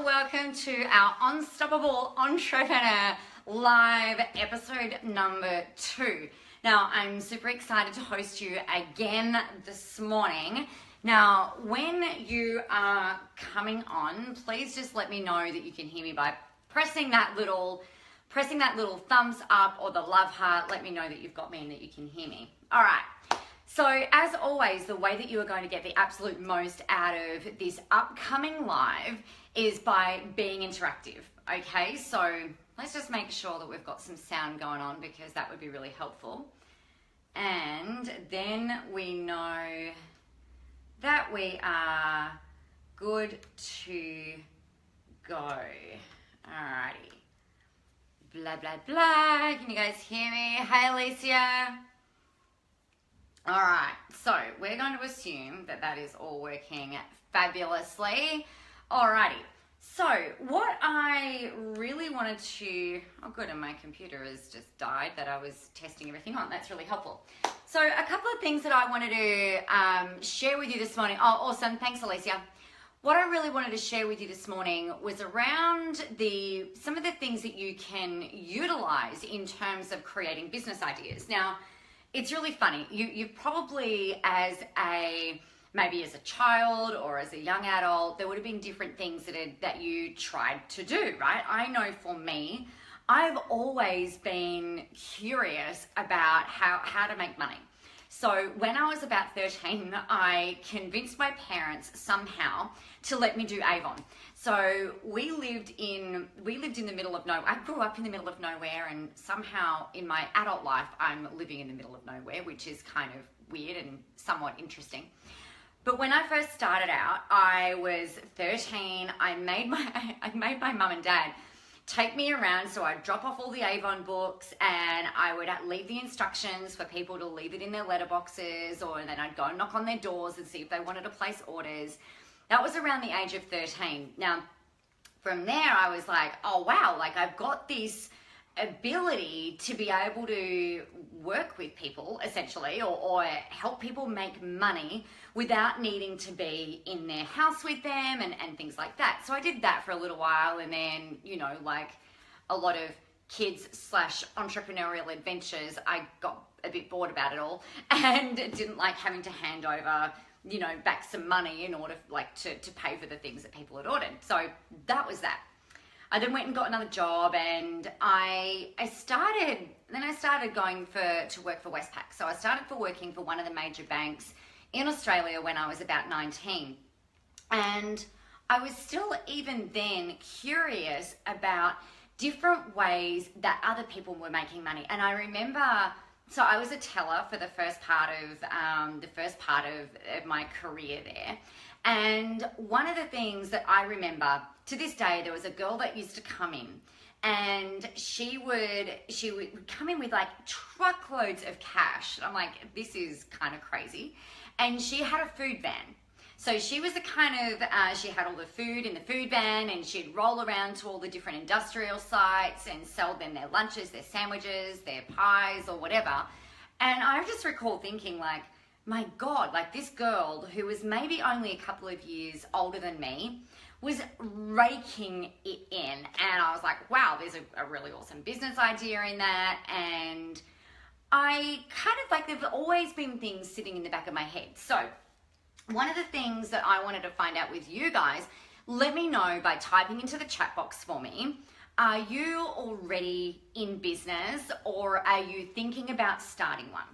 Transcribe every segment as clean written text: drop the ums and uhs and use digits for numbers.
welcome to our Unstoppable Entrepreneur live episode number 2. Now, I'm super excited to host you again this morning. Now, when you are coming on, please just let me know that you can hear me by pressing that little thumbs up or the love heart. Let me know that you've got me and that you can hear me. All right. So as always, the way that you are going to get the absolute most out of this upcoming live is by being interactive. Okay, so let's just make sure that we've got some sound going on because that would be really helpful. And then we know that we are good to go. Alrighty. Blah, blah, blah. Can you guys hear me? Hey, Alicia. All right, so we're going to assume that that is all working fabulously. Alrighty, so what I really wanted to, oh good, and my computer has just died that I was testing everything on. That's really helpful. So a couple of things that I wanted to share with you this morning. Oh, awesome, thanks Alicia. What I really wanted to share with you this morning was around some of the things that you can utilize in terms of creating business ideas. Now, it's really funny. You probably maybe as a child or as a young adult, there would have been different things that you tried to do, right? I know for me, I've always been curious about how to make money. So when I was about 13, I convinced my parents somehow to let me do Avon. So we lived in the middle of nowhere. I grew up in the middle of nowhere, and somehow in my adult life, I'm living in the middle of nowhere, which is kind of weird and somewhat interesting. But when I first started out, I was 13. I made my mum and dad take me around, so I'd drop off all the Avon books and I would leave the instructions for people to leave it in their letterboxes, or then I'd go and knock on their doors and see if they wanted to place orders. That was around the age of 13. Now, from there, I was like, oh wow, like I've got this ability to be able to work with people essentially, or help people make money without needing to be in their house with them and things like that. So I did that for a little while, and then, like a lot of kids / entrepreneurial adventures, I got a bit bored about it all and didn't like having to hand over back some money in order to pay for the things that people had ordered. So that was that. I then went and got another job, and I started going to work for Westpac. So I started working for one of the major banks in Australia when I was about 19. And I was still even then curious about different ways that other people were making money. And I remember, so I was a teller for the first part of my career there. And one of the things that I remember to this day, there was a girl that used to come in, and she would come in with like truckloads of cash. I'm like, this is kind of crazy. And she had a food van. So she was the kind of, she had all the food in the food van, and she'd roll around to all the different industrial sites and sell them their lunches, their sandwiches, their pies or whatever. And I just recall thinking like, my God, like this girl who was maybe only a couple of years older than me was raking it in. And I was like, wow, there's a really awesome business idea in that. And I kind of like, there've always been things sitting in the back of my head. So one of the things that I wanted to find out with you guys, let me know by typing into the chat box for me. Are you already in business, or are you thinking about starting one?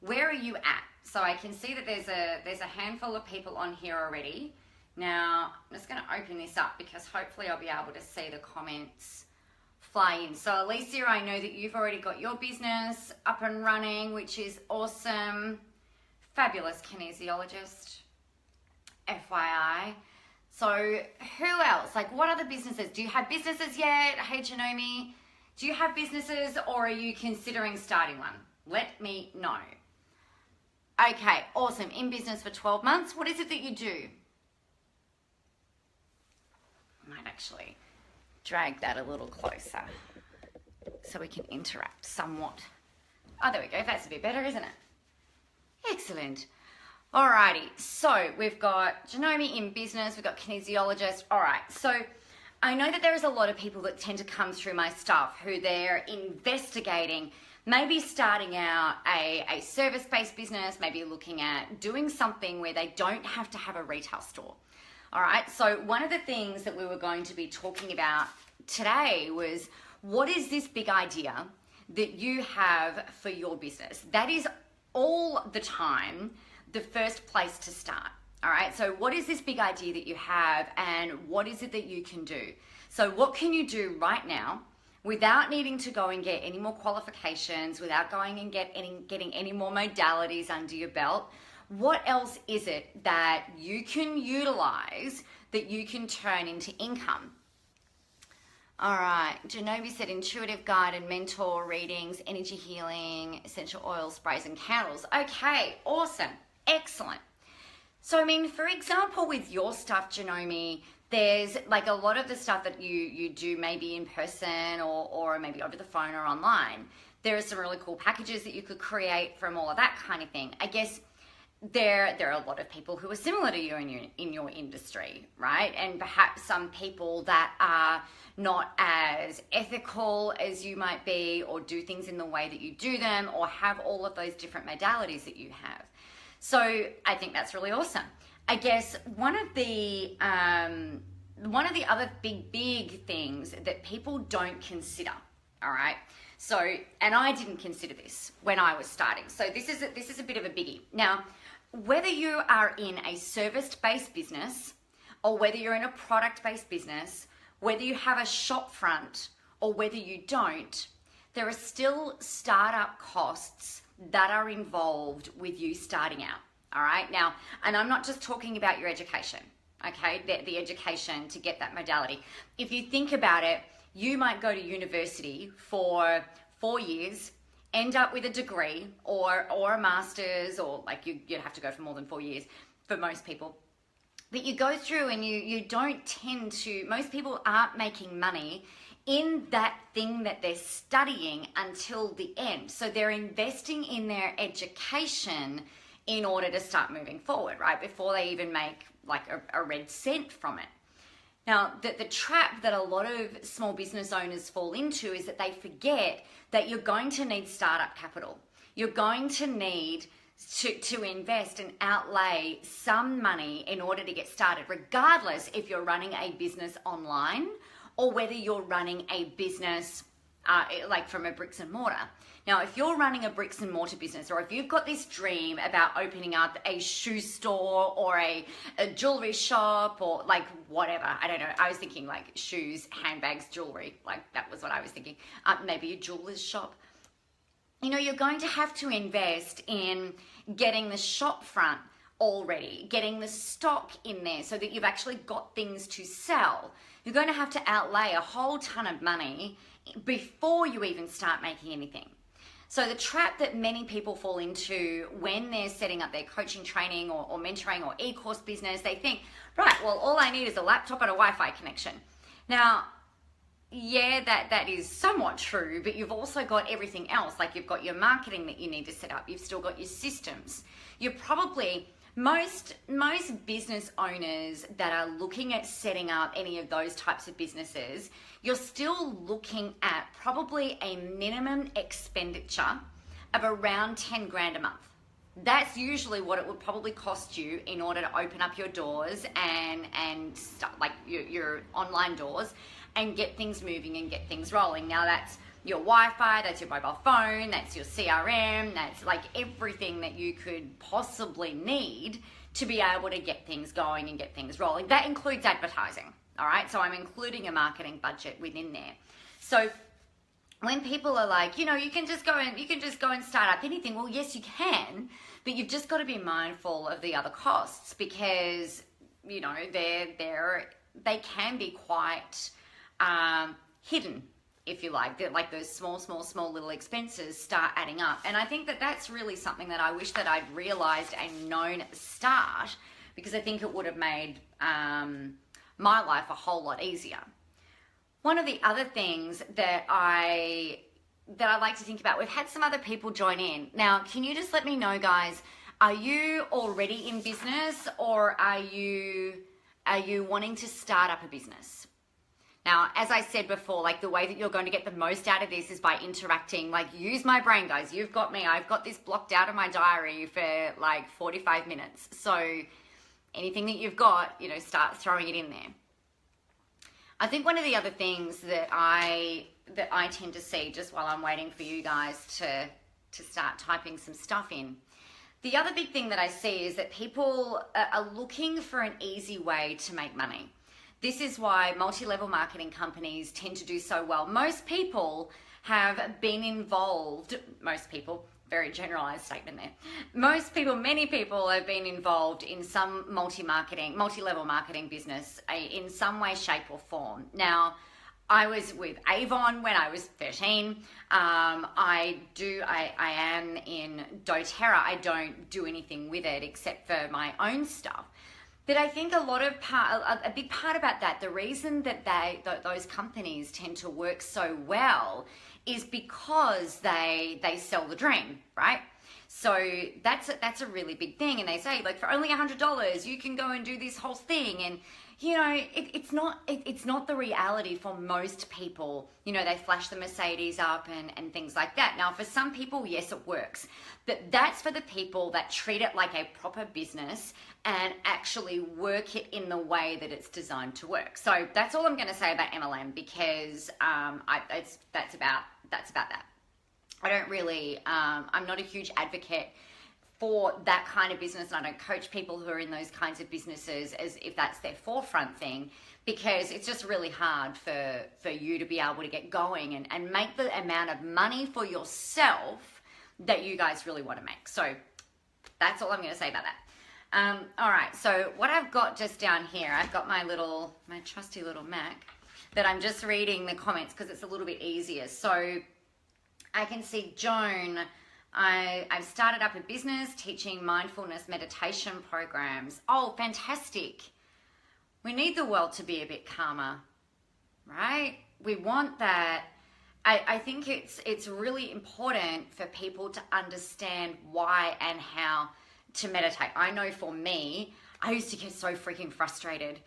Where are you at? So I can see that there's a handful of people on here already. Now, I'm just going to open this up because hopefully I'll be able to see the comments fly in. So Alicia, I know that you've already got your business up and running, which is awesome. Fabulous kinesiologist, FYI. So who else? Like, what other businesses? Do you have businesses yet? Hey, Janome, do you have businesses, or are you considering starting one? Let me know. Okay, awesome. In business for 12 months. What is it that you do? I might actually drag that a little closer so we can interact somewhat. Oh, there we go. That's a bit better, isn't it? Excellent. Alrighty, so we've got Janome in business, we've got kinesiologist. All right, so I know that there is a lot of people that tend to come through my stuff who they're investigating, maybe starting out a service-based business, maybe looking at doing something where they don't have to have a retail store. All right, so one of the things that we were going to be talking about today was, what is this big idea that you have for your business? That is all the time the first place to start. All right, so what is this big idea that you have, and what is it that you can do? So what can you do right now without needing to go and get any more qualifications, without going and getting any more modalities under your belt? What else is it that you can utilize that you can turn into income? All right, Genovi said intuitive guided mentor readings, energy healing, essential oils, sprays, and candles. Okay, awesome, excellent. So, I mean, for example, with your stuff, Genomi, there's like a lot of the stuff that you do maybe in person or maybe over the phone or online. There are some really cool packages that you could create from all of that kind of thing. I guess there are a lot of people who are similar to you in your industry, right? And perhaps some people that are not as ethical as you might be, or do things in the way that you do them, or have all of those different modalities that you have. So I think that's really awesome. I guess one of the other big things that people don't consider, all right? So, and I didn't consider this when I was starting. So this is a bit of a biggie. Now, whether you are in a service-based business, or whether you're in a product-based business, whether you have a shop front or whether you don't, there are still startup costs that are involved with you starting out. All right, now, and I'm not just talking about your education, okay, the education to get that modality. If you think about it, you might go to university for 4 years, end up with a degree or a master's, or like you'd have to go for more than 4 years for most people. But you go through and you don't tend to, most people aren't making money in that thing that they're studying until the end. So they're investing in their education in order to start moving forward, right? Before they even make like a red cent from it. Now, the trap that a lot of small business owners fall into is that they forget that you're going to need startup capital. You're going to need to invest and outlay some money in order to get started, regardless if you're running a business online or whether you're running a business like from a bricks and mortar. Now, if you're running a bricks and mortar business, or if you've got this dream about opening up a shoe store or a jewelry shop or like whatever, I don't know. I was thinking like shoes, handbags, jewelry, like that was what I was thinking. Maybe a jeweler's shop. You know, you're going to have to invest in getting the shop front already, getting the stock in there so that you've actually got things to sell. You're going to have to outlay a whole ton of money before you even start making anything. So the trap that many people fall into when they're setting up their coaching, training, or mentoring or e-course business, they think, right, well, all I need is a laptop and a Wi-Fi connection. Now, yeah, that is somewhat true, but you've also got everything else. Like you've got your marketing that you need to set up. You've still got your systems. You're probably, most business owners that are looking at setting up any of those types of businesses, you're still looking at probably a minimum expenditure of around 10 grand a month. That's usually what it would probably cost you in order to open up your doors and start, like your online doors, and get things moving and get things rolling. Now that's your Wi-Fi, that's your mobile phone, that's your CRM, that's like everything that you could possibly need to be able to get things going and get things rolling. That includes advertising, all right? So I'm including a marketing budget within there. So when people are like, you know, you can just go and start up anything. Well, yes, you can, but you've just got to be mindful of the other costs, because, you know, they can be quite hidden, if you like. They're like those small little expenses start adding up. And I think that that's really something that I wish that I'd realized and known at the start, because I think it would have made my life a whole lot easier. One of the other things that I like to think about, we've had some other people join in. Now, can you just let me know, guys, Are you already in business, or are you wanting to start up a business? Now, as I said before, like the way that you're going to get the most out of this is by interacting. Like, use my brain, guys. You've got me. I've got this blocked out of my diary for like 45 minutes. So anything that you've got, you know, start throwing it in there. I think one of the other things that I tend to see just while I'm waiting for you guys to start typing some stuff in, the other big thing that I see is that people are looking for an easy way to make money. This is why multi-level marketing companies tend to do so well. Most people have been involved, very generalized statement there. Many people have been involved in some multi-level marketing business in some way, shape or form. Now, I was with Avon when I was 13. I am in doTERRA. I don't do anything with it except for my own stuff. But I think a big part about that, the reason that those companies tend to work so well is because they sell the dream, right? So that's a really big thing. And they say, like, for only $100, you can go and do this whole thing. And you know, it's not the reality for most people. You know, they flash the Mercedes up and things like that. Now, for some people, yes, it works. But that's for the people that treat it like a proper business and actually work it in the way that it's designed to work. So that's all I'm going to say about MLM, because that's about that. I don't really, I'm not a huge advocate for that kind of business, and I don't coach people who are in those kinds of businesses as if that's their forefront thing, because it's just really hard for you to be able to get going and make the amount of money for yourself that you guys really want to make. So that's all I'm going to say about that. All right, so what I've got just down here, I've got my trusty little Mac that I'm just reading the comments because it's a little bit easier. So I can see Joan, I've started up a business teaching mindfulness meditation programs. Oh, fantastic. We need the world to be a bit calmer, right? We want that. I think it's really important for people to understand why and how to meditate. I know for me, I used to get so freaking frustrated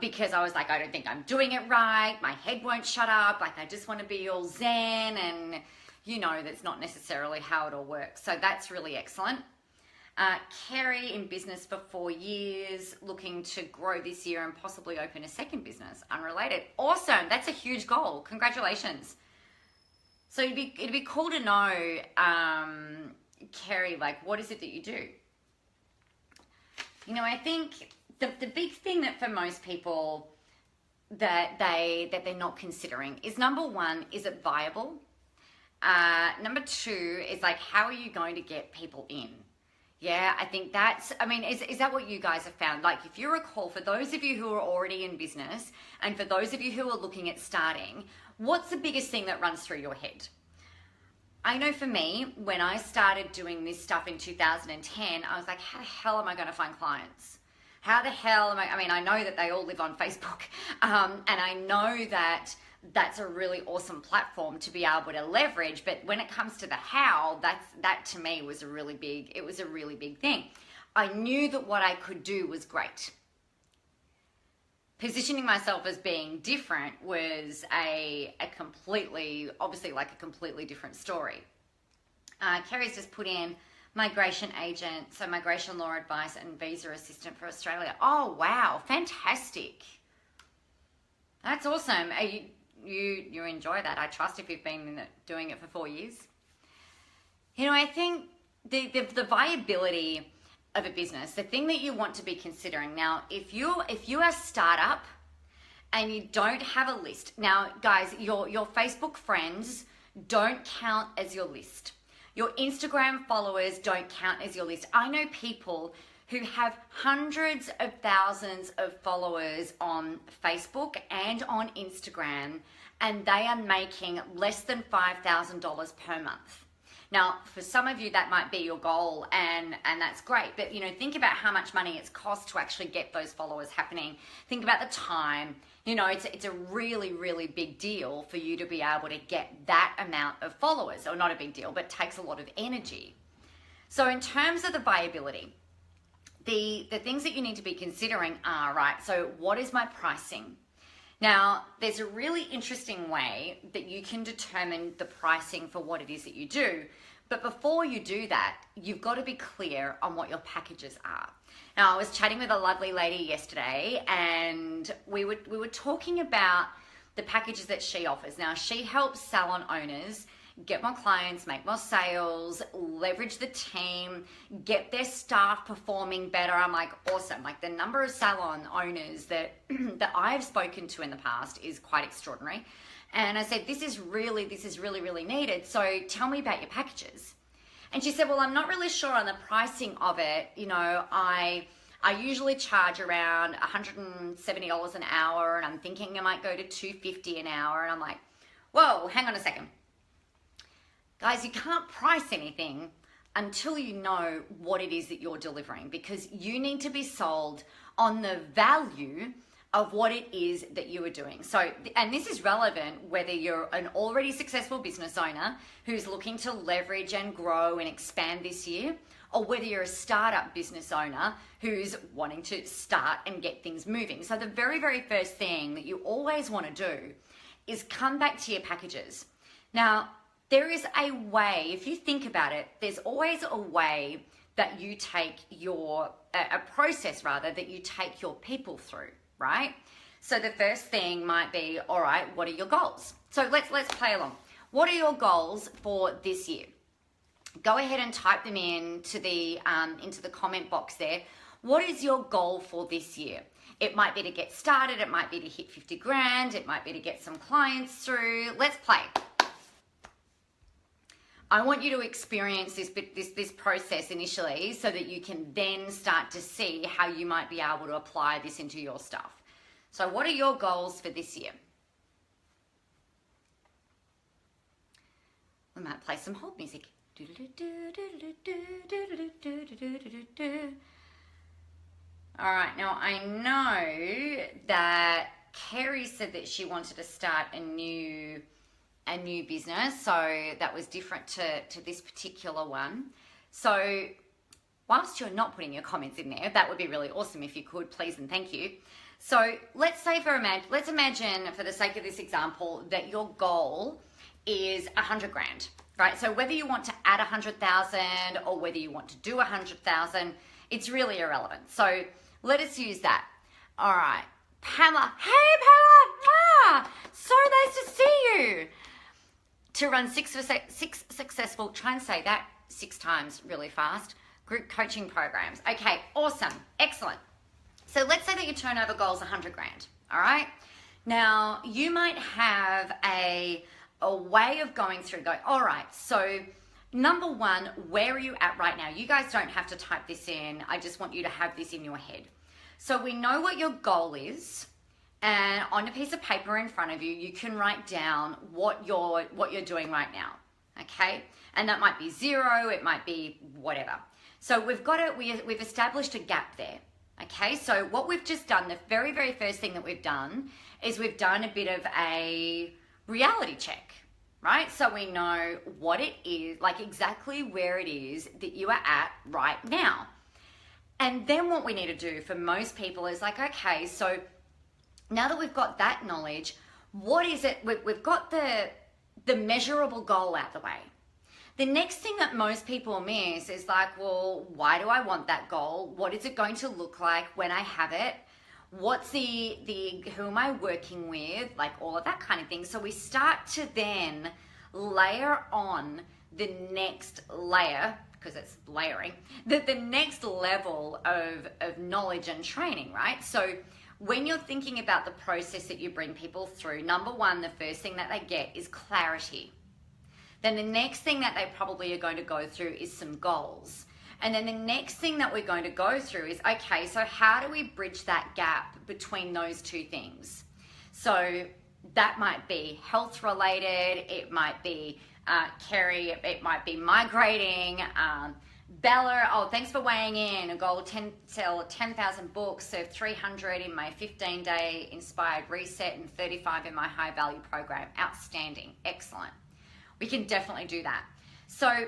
because I was like, I don't think I'm doing it right. My head won't shut up. Like, I just want to be all zen, and you know, that's not necessarily how it all works. So that's really excellent. Kerry, in business for 4 years, looking to grow this year and possibly open a second business, unrelated. Awesome. That's a huge goal. Congratulations. So it'd be cool to know, Kerry, like, what is it that you do? You know, I think the big thing that for most people that they're not considering is, number one, is it viable? Number two is, like, how are you going to get people in? Yeah, I think is that what you guys have found? Like, if you recall, for those of you who are already in business and for those of you who are looking at starting, what's the biggest thing that runs through your head? I know for me, when I started doing this stuff in 2010, I was like, how the hell am I going to find clients? How the hell am I know that they all live on Facebook, and I know that that's a really awesome platform to be able to leverage. But when it comes to the how, that to me was a really big thing. I knew that what I could do was great. Positioning myself as being different was a completely different story. Kerry's just put in migration agent, so migration law advice and visa assistant for Australia. Oh, wow. Fantastic. That's awesome. You enjoy that, I trust, if you've been doing it for 4 years. You know, I think the viability of a business, the thing that you want to be considering now, if you're a startup and you don't have a list, now guys, your Facebook friends don't count as your list. Your Instagram followers don't count as your list. I know people who have hundreds of thousands of followers on Facebook and on Instagram, and they are making less than $5,000 per month. Now, for some of you, that might be your goal, and that's great. But, you know, think about how much money it's cost to actually get those followers happening. Think about the time. You know, it's a really, really big deal for you to be able to get that amount of followers. Or not a big deal, but it takes a lot of energy. So in terms of the viability, the things that you need to be considering are, right, so what is my pricing? Now, there's a really interesting way that you can determine the pricing for what it is that you do. But before you do that, you've got to be clear on what your packages are. Now, I was chatting with a lovely lady yesterday, and we were talking about the packages that she offers. Now, she helps salon owners get more clients, make more sales, leverage the team, get their staff performing better. I'm like, awesome. Like, the number of salon owners that I've spoken to in the past is quite extraordinary. And I said, this is really, really needed. So tell me about your packages. And she said, well, I'm not really sure on the pricing of it. You know, I usually charge around $170 an hour, and I'm thinking I might go to $250 an hour. And I'm like, whoa, hang on a second. Guys, you can't price anything until you know what it is that you're delivering, because you need to be sold on the value of what it is that you are doing. So, and this is relevant whether you're an already successful business owner who's looking to leverage and grow and expand this year, or whether you're a startup business owner who's wanting to start and get things moving. So the very, very first thing that you always want to do is come back to your packages. Now, there is a way, if you think about it, there's always a way that you take a process rather, that you take your people through, right? So the first thing might be, all right, what are your goals? So let's play along. What are your goals for this year? Go ahead and type them into the comment box there. What is your goal for this year? It might be to get started. It might be to hit 50 grand. It might be to get some clients through. Let's play. I want you to experience this process initially so that you can then start to see how you might be able to apply this into your stuff. So what are your goals for this year? We might play some hold music. All right, now I know that Kerry said that she wanted to start a new business, so that was different to this particular one. So whilst you're not putting your comments in there, that would be really awesome if you could, please and thank you. So let's imagine for the sake of this example that your goal is 100 grand, right? So whether you want to add 100,000 or whether you want to do 100,000, it's really irrelevant. So let us use that. All right, Pamela. Hey, Pamela. So nice to see you. To run six successful, try and say that 6 times really fast, group coaching programs. Okay, awesome, excellent. So let's say that your turnover goal is 100 grand, all right? Now, you might have a way of going through, all right, so number one, where are you at right now? You guys don't have to type this in. I just want you to have this in your head. So we know what your goal is. And on a piece of paper in front of you, you can write down what you're doing right now, okay? And that might be 0, it might be whatever. So we've established a gap there, okay? So what we've just done, the very, very first thing that we've done is we've done a bit of a reality check, right? So we know what it is, like exactly where it is that you are at right now. And then what we need to do for most people is like, okay, so now that we've got that knowledge, what is it? We've got the measurable goal out the way. The next thing that most people miss is like, well, why do I want that goal? What is it going to look like when I have it? What's who am I working with? Like all of that kind of thing. So we start to then layer on the next layer, because it's layering, the next level of knowledge and training, right? So when you're thinking about the process that you bring people through, number one, the first thing that they get is clarity. Then the next thing that they probably are going to go through is some goals. And then the next thing that we're going to go through is, okay, so how do we bridge that gap between those two things? So that might be health related, it might be Kerry, it might be migrating, Bella, oh, thanks for weighing in. A goal, sell 10,000 books, serve 300 in my 15-day inspired reset and 35 in my high value program. Outstanding, excellent. We can definitely do that. So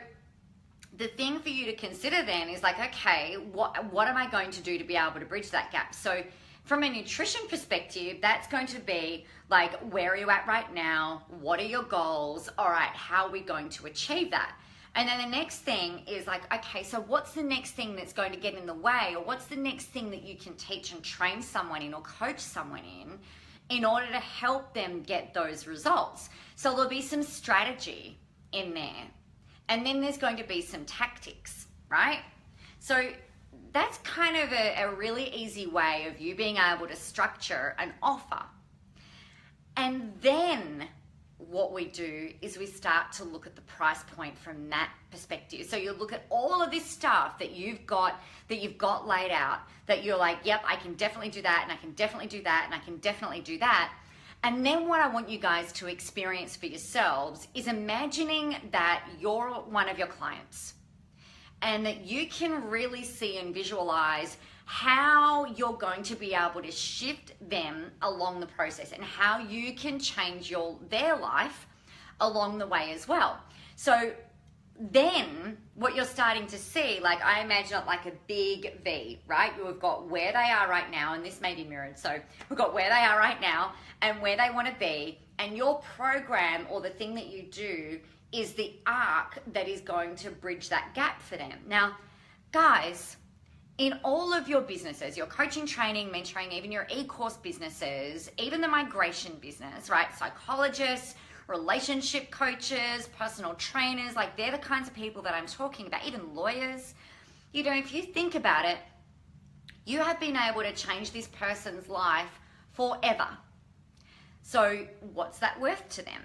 the thing for you to consider then is like, okay, what am I going to do to be able to bridge that gap? So from a nutrition perspective, that's going to be like, where are you at right now? What are your goals? All right, how are we going to achieve that? And then the next thing is like, okay, so what's the next thing that's going to get in the way? Or what's the next thing that you can teach and train someone in or coach someone in order to help them get those results? So there'll be some strategy in there. And then there's going to be some tactics, right? So that's kind of a really easy way of you being able to structure an offer. And then what we do is we start to look at the price point from that perspective. So you look at all of this stuff that you've got laid out, that you're like, yep, I can definitely do that, and I can definitely do that, and I can definitely do that. And then what I want you guys to experience for yourselves is imagining that you're one of your clients and that you can really see and visualize how you're going to be able to shift them along the process and how you can change their life along the way as well. So then what you're starting to see, like I imagine it like a big V, right? We've got where they are right now, and this may be mirrored. So we've got where they are right now and where they want to be, and your program or the thing that you do is the arc that is going to bridge that gap for them. Now, guys, in all of your businesses, your coaching, training, mentoring, even your e-course businesses, even the migration business, right? Psychologists, relationship coaches, personal trainers, like they're the kinds of people that I'm talking about, even lawyers. You know, if you think about it, you have been able to change this person's life forever. So what's that worth to them?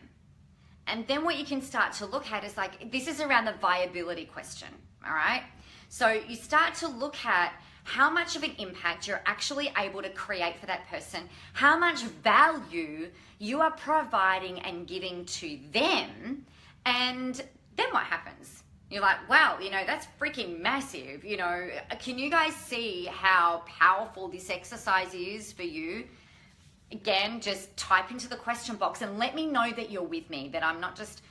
And then what you can start to look at is like, this is around the viability question, all right? So you start to look at how much of an impact you're actually able to create for that person, how much value you are providing and giving to them, and then what happens? You're like, wow, you know, that's freaking massive. You know, can you guys see how powerful this exercise is for you? Again, just type into the question box and let me know that you're with me, that I'm not just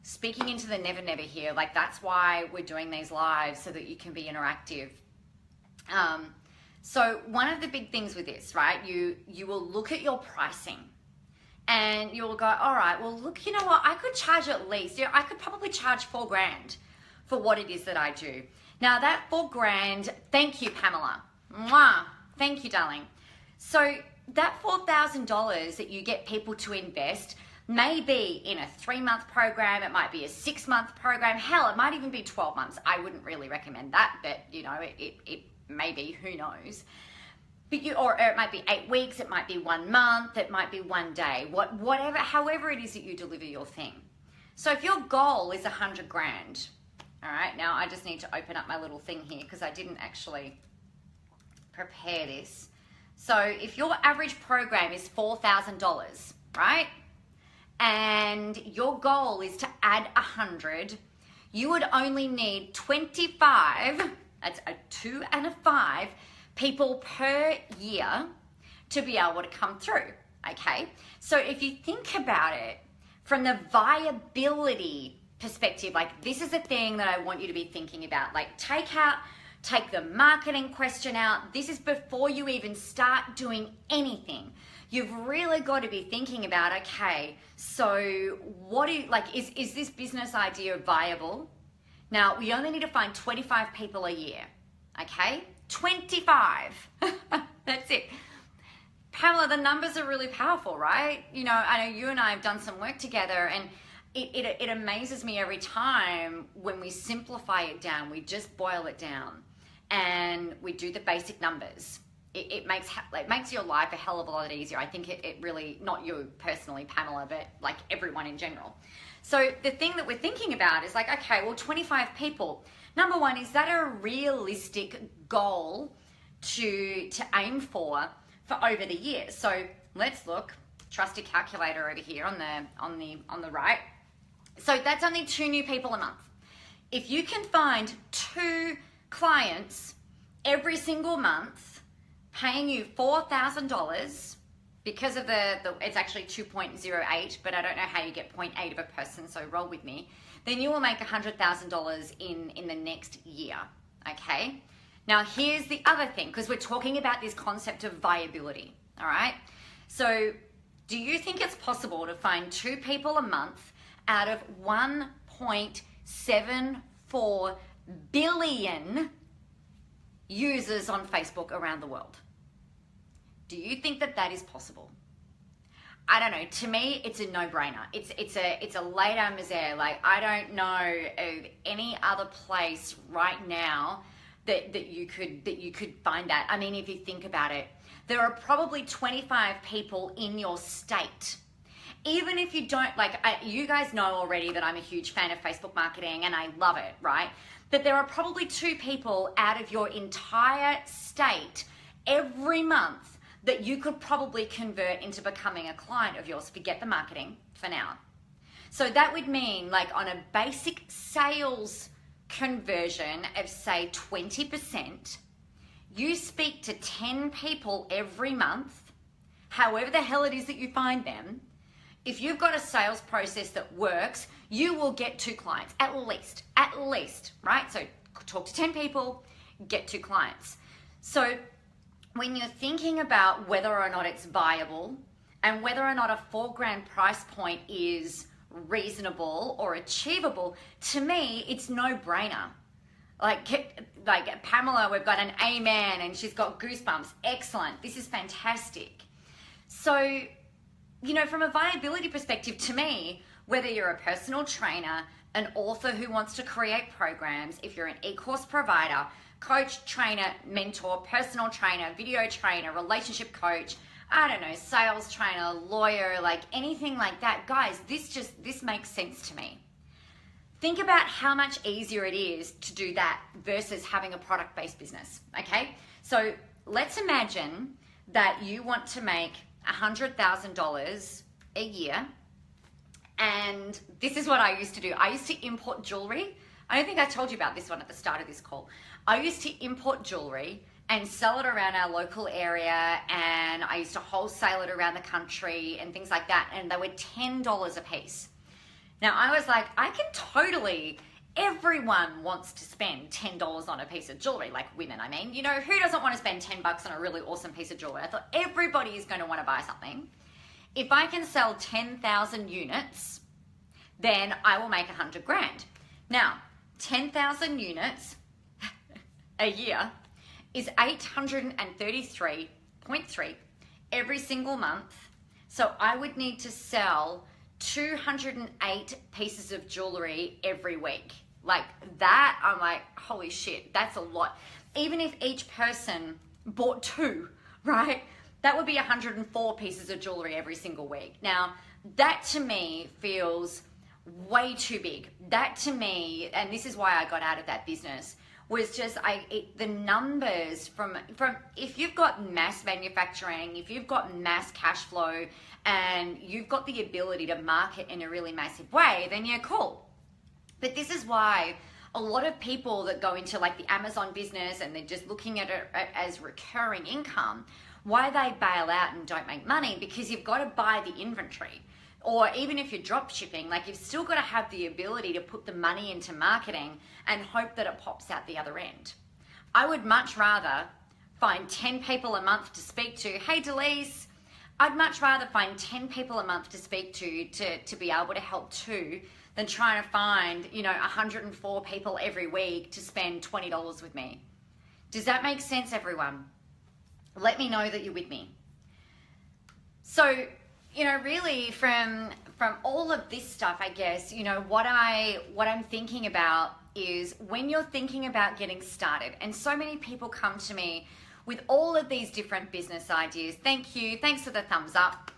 speaking into the never here. Like, that's why we're doing these lives, so that you can be interactive. So one of the big things with this, right, you will look at your pricing and you'll go, all right, well, look, you know what, I could charge at least, I could probably charge $4,000 for what it is that I do. Now that $4,000, thank you, Pamela. Mwah. Thank you, darling. So that $4,000 that you get people to invest may be in a 3-month program, it might be a 6-month program, hell, it might even be 12 months. I wouldn't really recommend that, but you know, it may be, who knows. But or it might be 8 weeks, it might be 1 month, it might be 1 day, whatever, however it is that you deliver your thing. So if your goal is $100,000, all right, now I just need to open up my little thing here because I didn't actually prepare this. So if your average program is $4,000, right? And your goal is to add 100, you would only need 25, that's a 2 and a 5, people per year to be able to come through, okay? So if you think about it from the viability perspective, like this is a thing that I want you to be thinking about. Like take the marketing question out. This is before you even start doing anything. You've really got to be thinking about, okay, so what is this business idea viable? Now, we only need to find 25 people a year, okay? 25. That's it. Pamela, the numbers are really powerful, right? You know, I know you and I have done some work together, and it amazes me every time when we simplify it down, we just boil it down, and we do the basic numbers. It makes your life a hell of a lot easier. I think it really, not you personally, Pamela, but like everyone in general. So the thing that we're thinking about is like, okay, well, 25 people. Number one, is that a realistic goal to aim for over the year? So let's look, trusty calculator over here on the right. So that's only 2 new people a month. If you can find 2 clients every single month paying you $4,000, because of it's actually 2.08, but I don't know how you get 0.8 of a person, so roll with me. Then you will make $100,000 in the next year, okay? Now, here's the other thing, because we're talking about this concept of viability, all right? So do you think it's possible to find 2 people a month out of 1.74 billion users on Facebook around the world? Do you think that that is possible? I don't know. To me, it's a no-brainer. It's a later misere. Like, I don't know of any other place right now that you could find that. I mean, if you think about it, there are probably 25 people in your state. Even if you don't, like, you guys know already that I'm a huge fan of Facebook marketing and I love it, right? But there are probably 2 people out of your entire state every month that you could probably convert into becoming a client of yours. Forget the marketing for now. So that would mean, like, on a basic sales conversion of, say, 20%, you speak to 10 people every month, however the hell it is that you find them. If you've got a sales process that works, you will get 2 clients, at least, right? So talk to 10 people, get 2 clients. So when you're thinking about whether or not it's viable and whether or not a $4,000 price point is reasonable or achievable, to me, it's no-brainer. Like Pamela, we've got an amen and she's got goosebumps. Excellent. This is fantastic. So, you know, from a viability perspective, to me, whether you're a personal trainer, an author who wants to create programs, if you're an e-course provider, coach, trainer, mentor, personal trainer, video trainer, relationship coach, I don't know, sales trainer, lawyer, like anything like that, guys, this makes sense to me. Think about how much easier it is to do that versus having a product-based business, okay? So let's imagine that you want to make $100,000 a year, and this is what I used to do. I used to import jewelry. I don't think I told you about this one at the start of this call. I used to import jewelry and sell it around our local area, and I used to wholesale it around the country and things like that, and they were $10 a piece. Now, I was like, I can totally, everyone wants to spend $10 on a piece of jewelry, like women, I mean. You know, who doesn't want to spend $10 on a really awesome piece of jewelry? I thought everybody is going to want to buy something. If I can sell 10,000 units, then I will make $100,000. Now, 10,000 units a year is 833.3 every single month. So I would need to sell 208 pieces of jewelry every week. Like that, I'm like, holy shit, that's a lot. Even if each person bought 2, right? That would be 104 pieces of jewelry every single week. Now, that to me feels way too big. That to me, and this is why I got out of that business, was just the numbers from if you've got mass manufacturing, if you've got mass cash flow, and you've got the ability to market in a really massive way, then yeah, cool. But this is why a lot of people that go into like the Amazon business and they're just looking at it as recurring income, why they bail out and don't make money, because you've got to buy the inventory. Or even if you're drop shipping, like you've still got to have the ability to put the money into marketing and hope that it pops out the other end. I would much rather find 10 people a month to speak to. Hey, Delise, I'd much rather find 10 people a month to speak to be able to help too than trying to find, 104 people every week to spend $20 with me. Does that make sense, everyone? Let me know that you're with me. So, really from all of this stuff, I guess, what I'm thinking about is when you're thinking about getting started, and so many people come to me with all of these different business ideas. Thank you. Thanks for the thumbs up.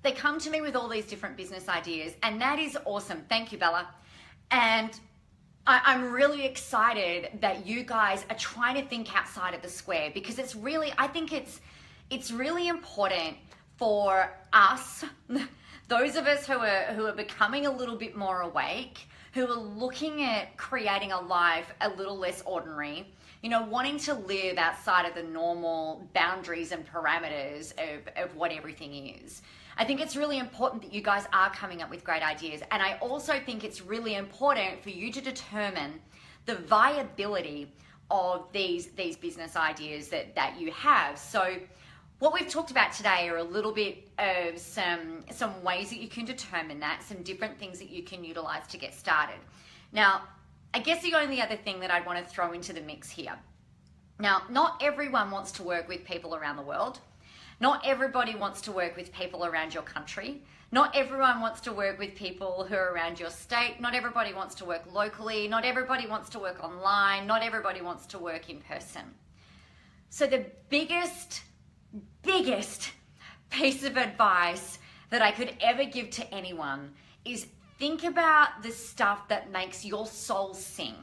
They come to me with all these different business ideas, and that is awesome. Thank you, Bella. And I'm really excited that you guys are trying to think outside of the square, because it's really, I think it's really important for us, those of us who are becoming a little bit more awake, who are looking at creating a life a little less ordinary, wanting to live outside of the normal boundaries and parameters of what everything is. I think it's really important that you guys are coming up with great ideas. And I also think it's really important for you to determine the viability of these business ideas that you have. So what we've talked about today are a little bit of some ways that you can determine that, some different things that you can utilize to get started. Now, I guess the only other thing that I'd want to throw into the mix here. Now, not everyone wants to work with people around the world. Not everybody wants to work with people around your country. Not everyone wants to work with people who are around your state. Not everybody wants to work locally. Not everybody wants to work online. Not everybody wants to work in person. So the biggest piece of advice that I could ever give to anyone is think about the stuff that makes your soul sing.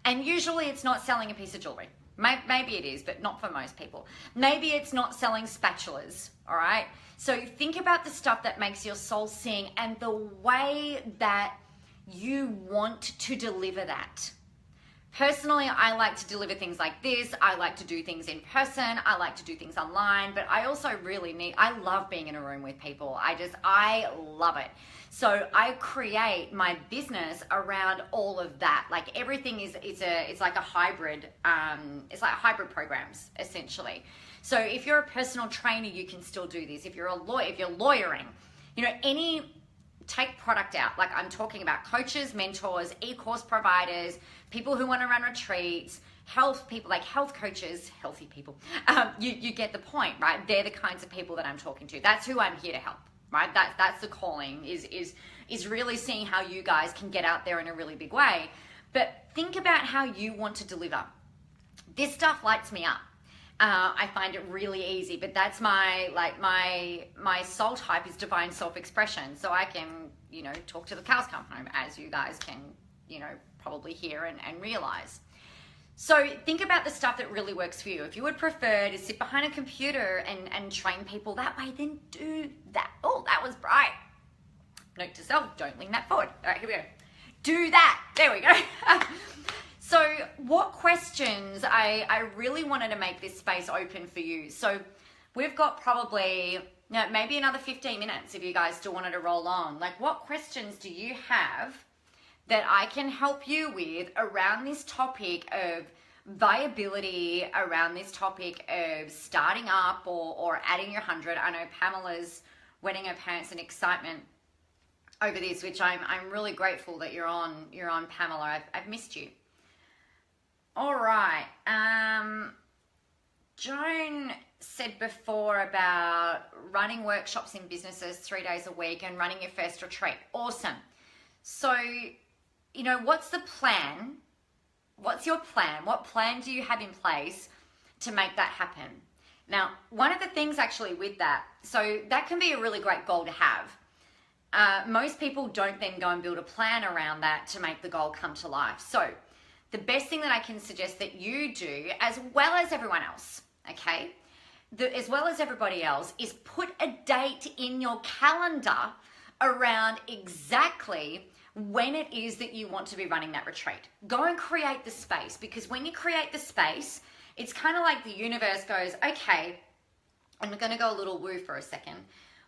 And usually it's not selling a piece of jewelry. Maybe it is, but not for most people. Maybe it's not selling spatulas, all right? So think about the stuff that makes your soul sing and the way that you want to deliver that. Personally, I like to deliver things like this. I like to do things in person. I like to do things online, but I also I love being in a room with people. I love it. So I create my business around all of that. Like everything it's like a hybrid, it's like hybrid programs essentially. So if you're a personal trainer, you can still do this. If you're a lawyer, if you're lawyering, take product out. Like I'm talking about coaches, mentors, e-course providers, people who want to run retreats, health people, like health coaches, healthy people. You get the point, right? They're the kinds of people that I'm talking to. That's who I'm here to help, right? That's the calling is really seeing how you guys can get out there in a really big way. But think about how you want to deliver. This stuff lights me up. I find it really easy, but that's my soul type is divine self-expression. So I can, talk to the cows come home, as you guys can, probably hear and realize. So think about the stuff that really works for you. If you would prefer to sit behind a computer and train people that way, then do that. Oh, that was bright. Note to self, don't lean that forward. All right, here we go. Do that. There we go. So what questions, I really wanted to make this space open for you. So we've got probably, maybe another 15 minutes if you guys still wanted to roll on. Like what questions do you have that I can help you with around this topic of viability, around this topic of starting up or adding your 100? I know Pamela's wedding her parents in excitement over this, which I'm really grateful that you're on, Pamela. I've missed you. All right. Joan said before about running workshops in businesses 3 days a week and running your first retreat. Awesome. So, what's the plan? What's your plan? What plan do you have in place to make that happen? Now, one of the things actually with that, so that can be a really great goal to have. Most people don't then go and build a plan around that to make the goal come to life. So the best thing that I can suggest that you do, as well as everyone else, okay, as well as everybody else, is put a date in your calendar around exactly when it is that you want to be running that retreat. Go and create the space, because when you create the space, it's kind of like the universe goes, okay, I'm going to go a little woo for a second.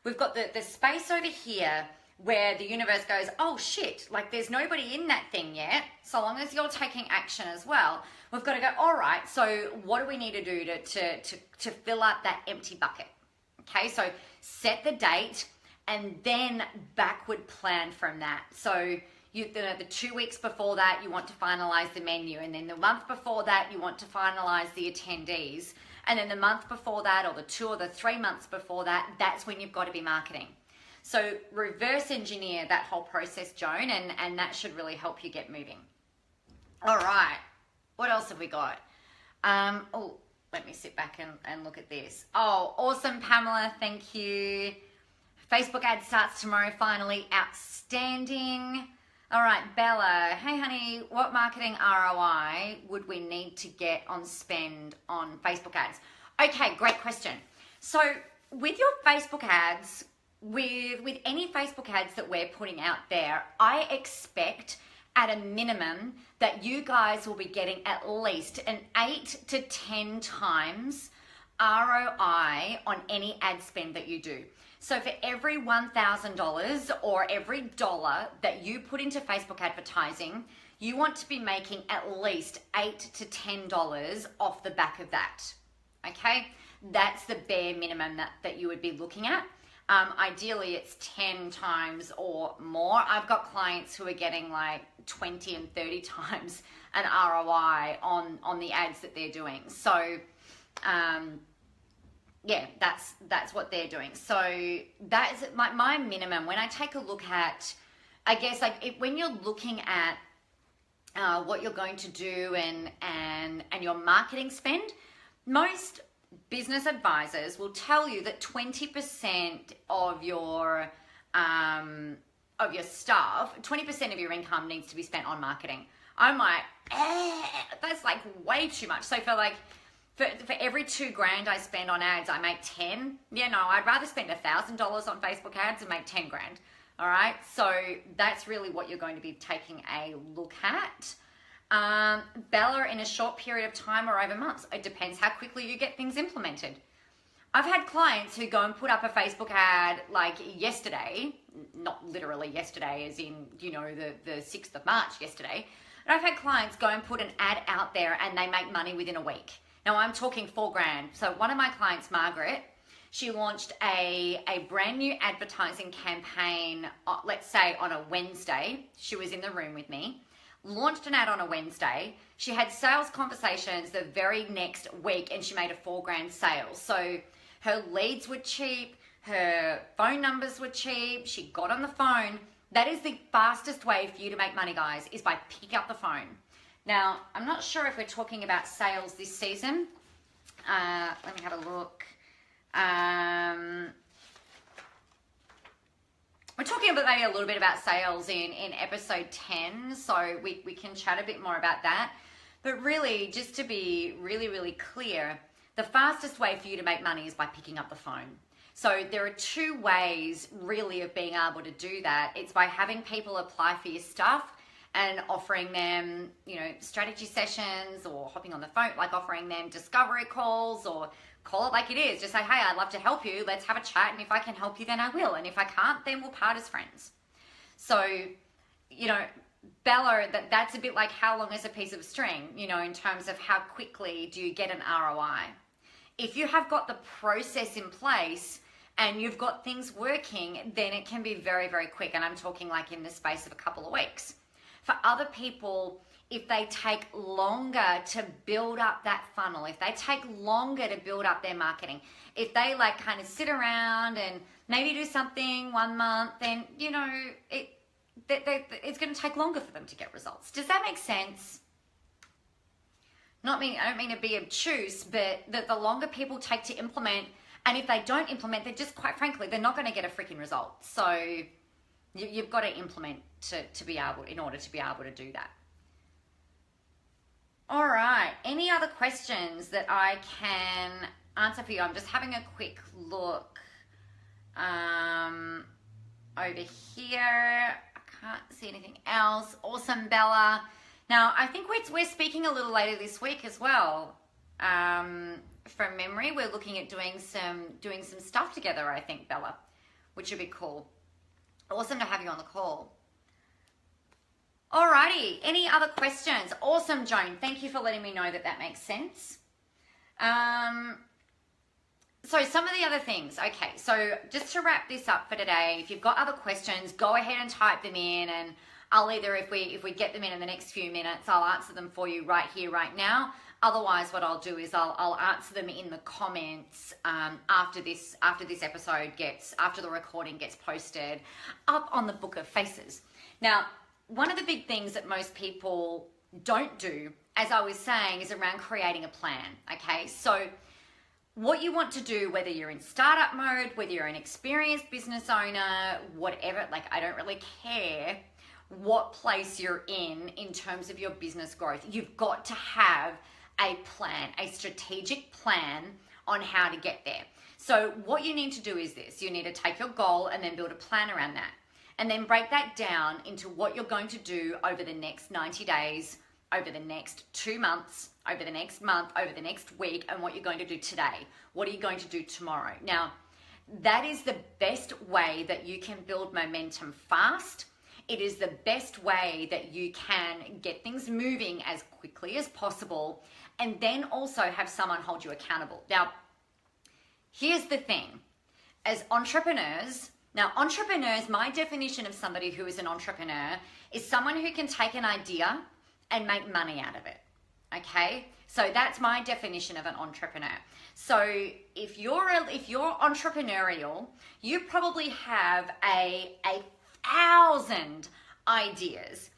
We've got the space over here where the universe goes, oh shit, like there's nobody in that thing yet. So long as you're taking action as well, we've got to go, all right, so what do we need to do to fill up that empty bucket? Okay, so set the date and then backward plan from that. So the 2 weeks before that, you want to finalize the menu. And then the month before that, you want to finalize the attendees. And then the month before that, or the 2 or the 3 months before that, that's when you've got to be marketing. So reverse engineer that whole process, Joan, and that should really help you get moving. All right, what else have we got? Oh, let me sit back and look at this. Oh, awesome, Pamela, thank you. Facebook ad starts tomorrow, finally, outstanding. All right, Bella, hey honey, what marketing ROI would we need to get on spend on Facebook ads? Okay, great question. So with your Facebook ads, with any Facebook ads that we're putting out there, I expect at a minimum that you guys will be getting at least an 8 to 10 times ROI on any ad spend that you do. So for every $1,000 or every dollar that you put into Facebook advertising, you want to be making at least $8 to $10 off the back of that. Okay, that's the bare minimum that you would be looking at. Ideally, it's 10 times or more. I've got clients who are getting like 20 and 30 times an ROI on the ads that they're doing. So, yeah, that's what they're doing. So that is my minimum. When I take a look at, I guess, like when you're looking at what you're going to do and your marketing spend, most business advisors will tell you that 20% of your staff, 20% of your income needs to be spent on marketing. I'm like, that's like way too much. So for every $2,000 I spend on ads, I make 10. Yeah, no, I'd rather spend $1,000 on Facebook ads and make 10 grand. All right, so that's really what you're going to be taking a look at. Bella, in a short period of time or over months. It depends how quickly you get things implemented. I've had clients who go and put up a Facebook ad like yesterday, not literally yesterday as in, you know, the 6th of March yesterday. But I've had clients go and put an ad out there and they make money within a week. Now I'm talking $4,000. So one of my clients, Margaret, she launched a brand new advertising campaign, let's say on a Wednesday. She was in the room with me. Launched an ad on a Wednesday. She had sales conversations the very next week and she made a $4,000 sale. So her leads were cheap, her phone numbers were cheap, she got on the phone. That is the fastest way for you to make money, guys, is by picking up the phone. Now, I'm not sure if we're talking about sales this season. Let me have a look. We're talking about maybe a little bit about sales in episode 10, so we can chat a bit more about that. But really, just to be really, really clear, the fastest way for you to make money is by picking up the phone. So there are two ways really of being able to do that. It's by having people apply for your stuff and offering them, you know, strategy sessions or hopping on the phone, like offering them discovery calls or call it like it is. Just say, hey, I'd love to help you. Let's have a chat. And if I can help you, then I will. And if I can't, then we'll part as friends. So, you know, Bella, that's a bit like how long is a piece of string, you know, in terms of how quickly do you get an ROI. If you have got the process in place and you've got things working, then it can be very, very quick. And I'm talking like in the space of a couple of weeks. For other people, if they take longer to build up that funnel, if they take longer to build up their marketing, if they like kind of sit around and maybe do something 1 month, then, you know, it's going to take longer for them to get results. Does that make sense? I don't mean to be obtuse, but the longer people take to implement, and if they don't implement, they're just, quite frankly, they're not going to get a freaking result. So you've got to implement in order to be able to do that. All right. Any other questions that I can answer for you? I'm just having a quick look over here. I can't see anything else. Awesome, Bella. Now, I think we're speaking a little later this week as well. From memory, we're looking at doing some stuff together, I think, Bella, which would be cool. Awesome to have you on the call. Alrighty, any other questions? Awesome, Joan. Thank you for letting me know that makes sense. So some of the other things. Okay, so just to wrap this up for today, if you've got other questions, go ahead and type them in, and I'll either, if we get them in the next few minutes, I'll answer them for you right here, right now. Otherwise, what I'll do is I'll answer them in the comments after the recording gets posted up on the Book of Faces. Now, one of the big things that most people don't do, as I was saying, is around creating a plan, okay? So what you want to do, whether you're in startup mode, whether you're an experienced business owner, whatever, like I don't really care what place you're in terms of your business growth. You've got to have a plan, a strategic plan on how to get there. So what you need to do is this. You need to take your goal and then build a plan around that. and then break that down into what you're going to do over the next 90 days, over the next 2 months, over the next month, over the next week, and what you're going to do today. What are you going to do tomorrow? Now, that is the best way that you can build momentum fast. It is the best way that you can get things moving as quickly as possible, and then also have someone hold you accountable. Now, here's the thing. As entrepreneurs, my definition of somebody who is an entrepreneur is someone who can take an idea and make money out of it. Okay? So that's my definition of an entrepreneur. So if you're entrepreneurial, you probably have a 1,000 ideas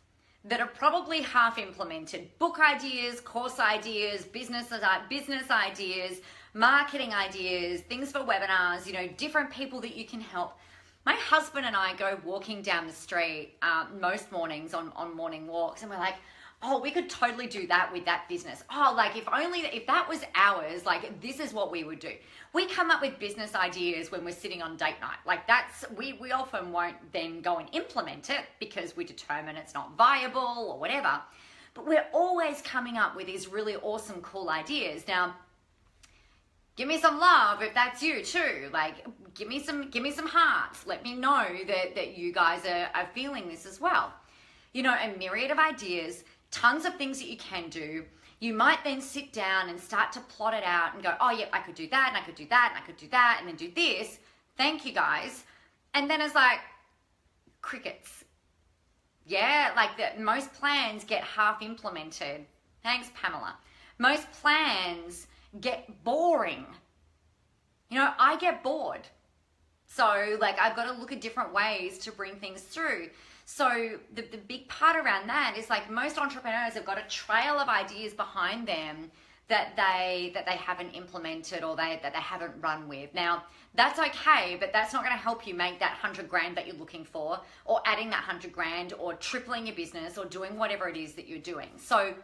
that are probably half implemented. Book ideas, course ideas, business ideas, marketing ideas, things for webinars, different people that you can help. My husband and I go walking down the street most mornings on morning walks, and we're like, oh, we could totally do that with that business. Oh, like if that was ours, like this is what we would do. We come up with business ideas when we're sitting on date night. Like we often won't then go and implement it because we determine it's not viable or whatever. But we're always coming up with these really awesome, cool ideas. Now, give me some love if that's you too. Like, give me some hearts. Let me know that you guys are feeling this as well. A myriad of ideas, tons of things that you can do. You might then sit down and start to plot it out and go, oh yeah, I could do that, and I could do that, and I could do that, and then do this. Thank you guys. And then it's like crickets. Yeah, like most plans get half implemented. Thanks, Pamela. Most plans get boring. I get bored. So like I've got to look at different ways to bring things through. So the big part around that is like most entrepreneurs have got a trail of ideas behind them that they haven't implemented or that they haven't run with. Now, that's okay, but that's not going to help you make that 100 grand that you're looking for, or adding that 100 grand, or tripling your business, or doing whatever it is that you're doing. So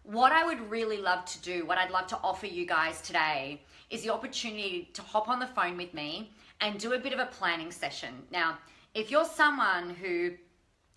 what I would really love to do, what I'd love to offer you guys today, is the opportunity to hop on the phone with me and do a bit of a planning session. Now, if you're someone who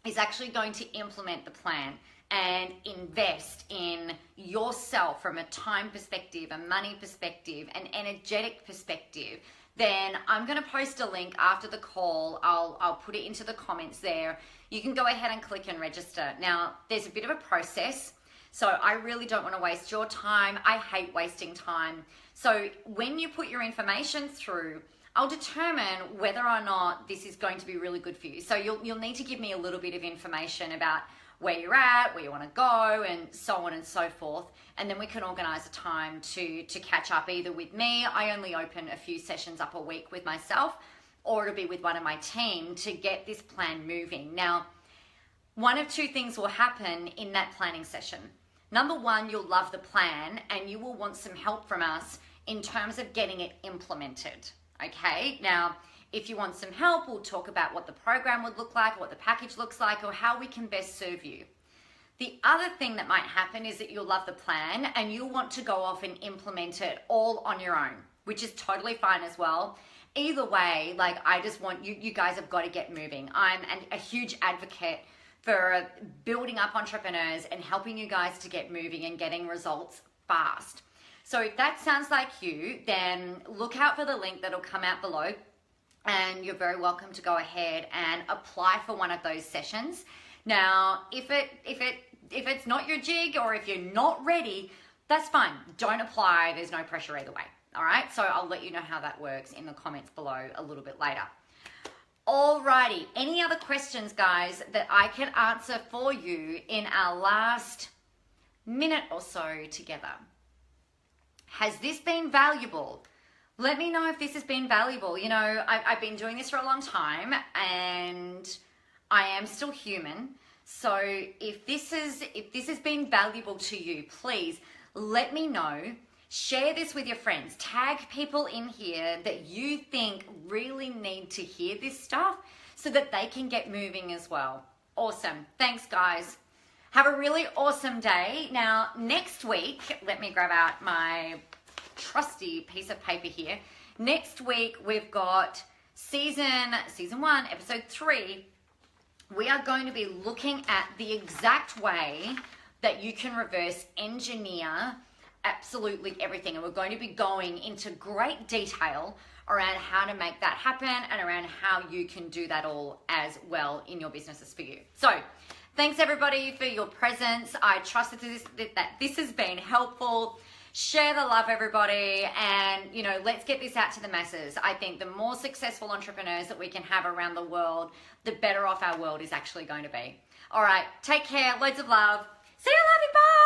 is actually going to implement the plan and invest in yourself from a time perspective, a money perspective, an energetic perspective, then I'm going to post a link after the call. I'll put it into the comments there. You can go ahead and click and register. Now, there's a bit of a process, so I really don't want to waste your time. I hate wasting time. So when you put your information through, I'll determine whether or not this is going to be really good for you. So you'll need to give me a little bit of information about where you're at, where you want to go, and so on and so forth. And then we can organize a time to catch up either with me. I only open a few sessions up a week with myself, or it'll be with one of my team to get this plan moving. Now, one of two things will happen in that planning session. Number one, you'll love the plan and you will want some help from us in terms of getting it implemented. Okay, now if you want some help, we'll talk about what the program would look like, what the package looks like, or how we can best serve you. The other thing that might happen is that you'll love the plan and you'll want to go off and implement it all on your own, which is totally fine as well. Either way, like I just want you guys have got to get moving. I'm a huge advocate for building up entrepreneurs and helping you guys to get moving and getting results fast. So if that sounds like you, then look out for the link that'll come out below, and you're very welcome to go ahead and apply for one of those sessions. Now, if it's not your jig, or if you're not ready, that's fine. Don't apply. There's no pressure either way. All right. So I'll let you know how that works in the comments below a little bit later. Alrighty. Any other questions, guys, that I can answer for you in our last minute or so together? Has this been valuable? Let me know if this has been valuable. You know, I've been doing this for a long time and I am still human. So if this has been valuable to you, please let me know. Share this with your friends. Tag people in here that you think really need to hear this stuff so that they can get moving as well. Awesome. Thanks, guys. Have a really awesome day. Now, next week, let me grab out my trusty piece of paper here. Next week, we've got season 1, episode 3, we are going to be looking at the exact way that you can reverse engineer absolutely everything. And we're going to be going into great detail around how to make that happen and around how you can do that all as well in your businesses for you. So thanks everybody for your presence. I trust that this has been helpful. Share the love, everybody, and let's get this out to the masses. I think the more successful entrepreneurs that we can have around the world, the better off our world is actually going to be. All right, take care, loads of love. See you, love you, bye.